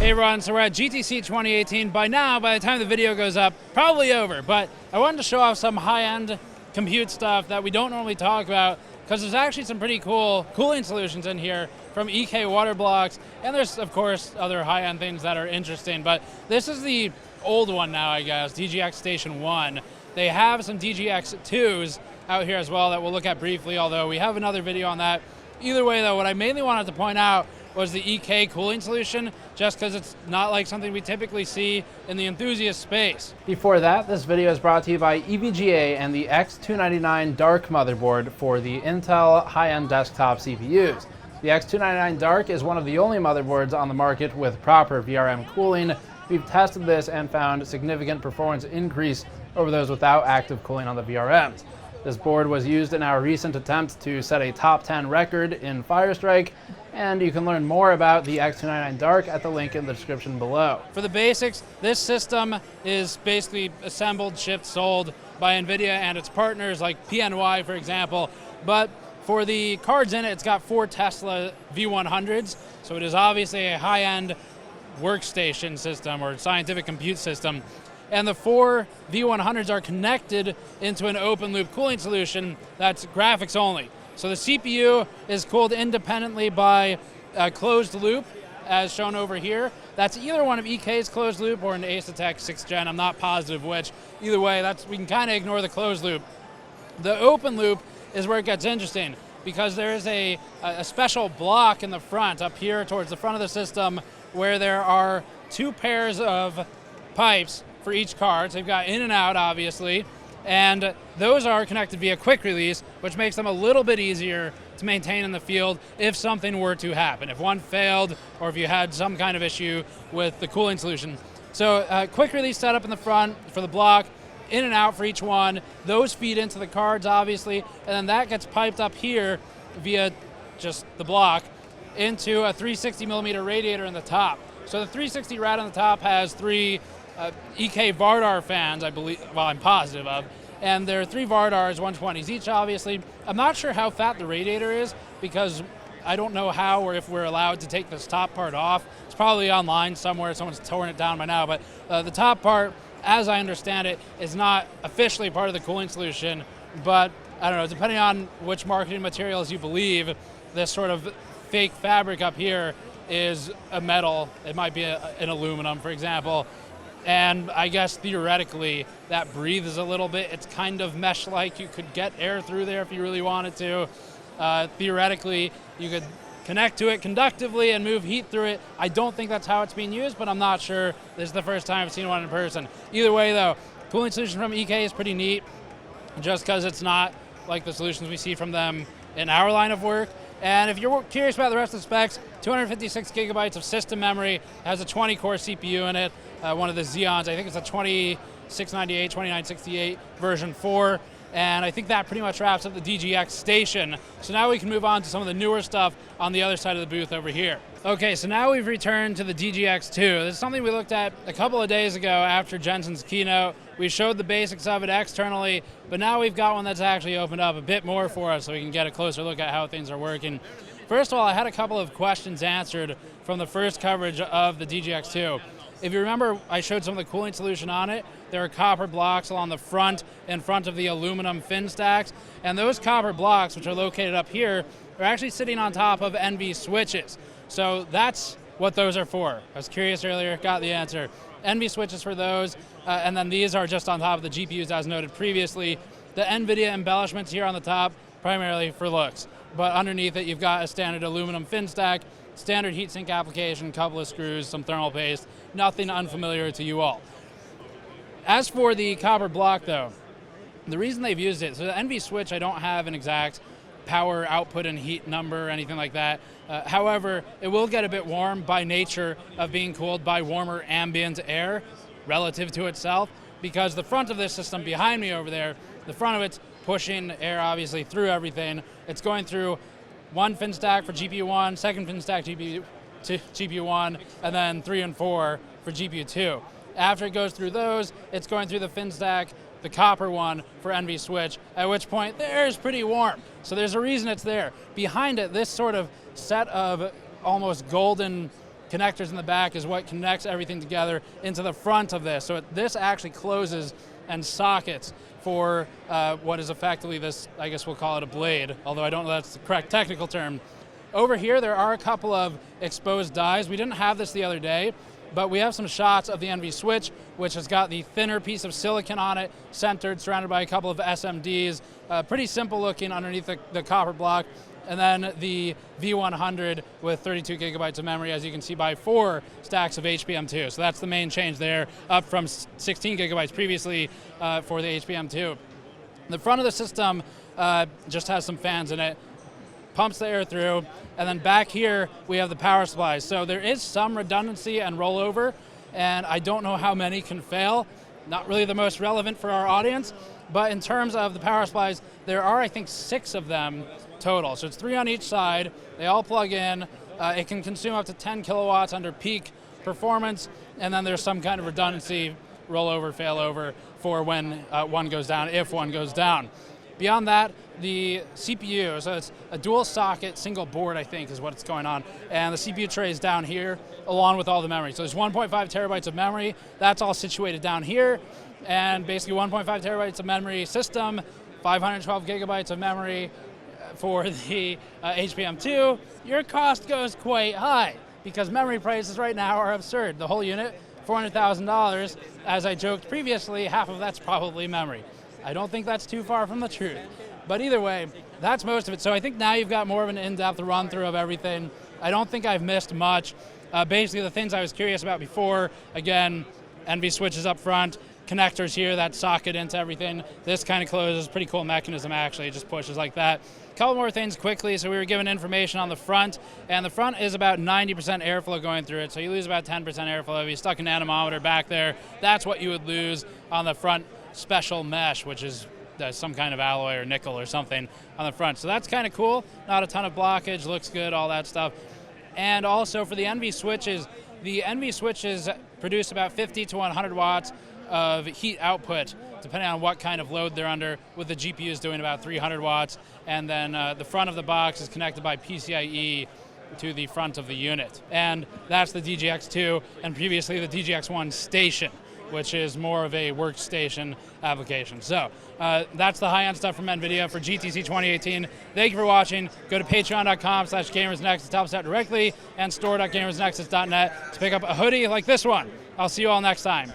Hey everyone, so we're at GTC 2018. By now, by the time the video goes up, probably over, but I wanted to show off some high-end compute stuff that we don't normally talk about, because there's actually some pretty cool cooling solutions in here from EK water blocks, and there's of course other high-end things that are interesting, but this is the old one now, I guess, DGX Station 1. They have some DGX2s out here as well that we'll look at briefly, although we have another video on that. Either way though, what I mainly wanted to point out was the EK cooling solution, just because it's not like something we typically see in the enthusiast space. Before that, this video is brought to you by EVGA and the X299 Dark motherboard for the Intel high-end desktop CPUs. The X299 Dark is one of the only motherboards on the market with proper VRM cooling. We've tested this and found significant performance increase over those without active cooling on the VRMs. This board was used in our recent attempt to set a top 10 record in Firestrike, and you can learn more about the X299 Dark at the link in the description below. For the basics, this system is basically assembled, shipped, sold by NVIDIA and its partners like PNY, for example, but for the cards in it, it's got 4 Tesla V100s, so it is obviously a high-end workstation system or scientific compute system. And the 4 V100s are connected into an open loop cooling solution that's graphics only. So the CPU is cooled independently by a closed loop, as shown over here. That's either one of EK's closed loop or an Asetek 6th Gen, I'm not positive which. Either way, we can kind of ignore the closed loop. The open loop is where it gets interesting, because there is a special block in the front, up here towards the front of the system, where there are 2 pairs of pipes for each card. So they've got in and out, obviously, and those are connected via quick release, which makes them a little bit easier to maintain in the field if something were to happen, if one failed or if you had some kind of issue with the cooling solution. So quick release setup in the front for the block, in and out for each one. Those feed into the cards, obviously, and then that gets piped up here via just the block into a 360 millimeter radiator in the top. So the 360 rad on the top has 3 EK Vardar fans, I believe, well, I'm positive of, and there are 3 Vardars, 120s each, obviously. I'm not sure how fat the radiator is, because I don't know how or if we're allowed to take this top part off. It's probably online somewhere, someone's torn it down by now, but the top part, as I understand it, is not officially part of the cooling solution, but I don't know, depending on which marketing materials you believe, this sort of fake fabric up here is a metal. It might be an aluminum, for example. And I guess theoretically that breathes a little bit. It's kind of mesh-like. You could get air through there if you really wanted to. Theoretically, you could connect to it conductively and move heat through it. I don't think that's how it's being used, but I'm not sure. This is the first time I've seen one in person. Either way though, cooling solution from EK is pretty neat, just because it's not like the solutions we see from them in our line of work. And if you're curious about the rest of the specs, 256 gigabytes of system memory, has a 20-core CPU in it, one of the Xeons. I think it's a 2698, 2968 version 4, and I think that pretty much wraps up the DGX Station. So now we can move on to some of the newer stuff on the other side of the booth over here. Okay, so now we've returned to the DGX2. This is something we looked at a couple of days ago after Jensen's keynote. We showed the basics of it externally, but now we've got one that's actually opened up a bit more for us so we can get a closer look at how things are working. First of all, I had a couple of questions answered from the first coverage of the DGX2. If you remember, I showed some of the cooling solution on it. There are copper blocks along the front, in front of the aluminum fin stacks, and those copper blocks, which are located up here, are actually sitting on top of NV switches. So that's what those are for. I was curious earlier, got the answer. NV switches for those, and then these are just on top of the GPUs as noted previously. The NVIDIA embellishments here on the top, primarily for looks. But underneath it, you've got a standard aluminum fin stack, standard heatsink application, couple of screws, some thermal paste, nothing unfamiliar to you all. As for the copper block though, the reason they've used it, so the NV switch, I don't have an exact power output and heat number or anything like that. However, it will get a bit warm by nature of being cooled by warmer ambient air relative to itself, because the front of this system behind me over there, the front of it's pushing air obviously through everything. It's going through one fin stack for GPU 1, second fin stack GPU 1, and then 3 and 4 for GPU 2. After it goes through those, it's going through the fin stack, the copper one for NV switch, at which point the air is pretty warm. So there's a reason it's there. Behind it, this sort of set of almost golden connectors in the back is what connects everything together into the front of this. So this actually closes and sockets for what is effectively this, I guess we'll call it a blade, although I don't know that's the correct technical term. Over here, there are a couple of exposed dies. We didn't have this the other day, but we have some shots of the NV switch, which has got the thinner piece of silicon on it, centered, surrounded by a couple of SMDs, pretty simple looking underneath the copper block. And then the V100 with 32 gigabytes of memory, as you can see, by 4 stacks of HBM2. So that's the main change there, up from 16 gigabytes previously for the HBM2. The front of the system just has some fans in it, pumps the air through, and then back here we have the power supplies. So there is some redundancy and rollover, and I don't know how many can fail. Not really the most relevant for our audience, but in terms of the power supplies, there are, I think, 6 of them total. So it's 3 on each side. They all plug in. It can consume up to 10 kilowatts under peak performance, and then there's some kind of redundancy, rollover, failover for when one goes down, if one goes down. Beyond that, the CPU, so it's a dual socket, single board, I think, is what's going on. And the CPU tray is down here, along with all the memory. So there's 1.5 terabytes of memory. That's all situated down here. And basically 1.5 terabytes of memory system, 512 gigabytes of memory for the HBM2. Your cost goes quite high because memory prices right now are absurd. The whole unit, $400,000. As I joked previously, half of that's probably memory. I don't think that's too far from the truth. But either way, that's most of it. So I think now you've got more of an in-depth run through of everything. I don't think I've missed much. Basically the things I was curious about before, again, NV switches up front, connectors here that socket into everything. This kind of closes, pretty cool mechanism actually, it just pushes like that. A couple more things quickly. So we were given information on the front, and the front is about 90% airflow going through it, so you lose about 10% airflow. If you stuck an anemometer back there, that's what you would lose on the front special mesh, which is some kind of alloy or nickel or something on the front. So that's kind of cool. Not a ton of blockage, looks good, all that stuff. And also for the NV switches produce about 50 to 100 watts of heat output, depending on what kind of load they're under, with the GPUs doing about 300 watts. And then the front of the box is connected by PCIe to the front of the unit. And that's the DGX2 and previously the DGX1 Station, which is more of a workstation application. So that's the high-end stuff from NVIDIA for GTC 2018. Thank you for watching. Go to patreon.com/gamersnexus to help us out directly, and store.gamersnexus.net to pick up a hoodie like this one. I'll see you all next time.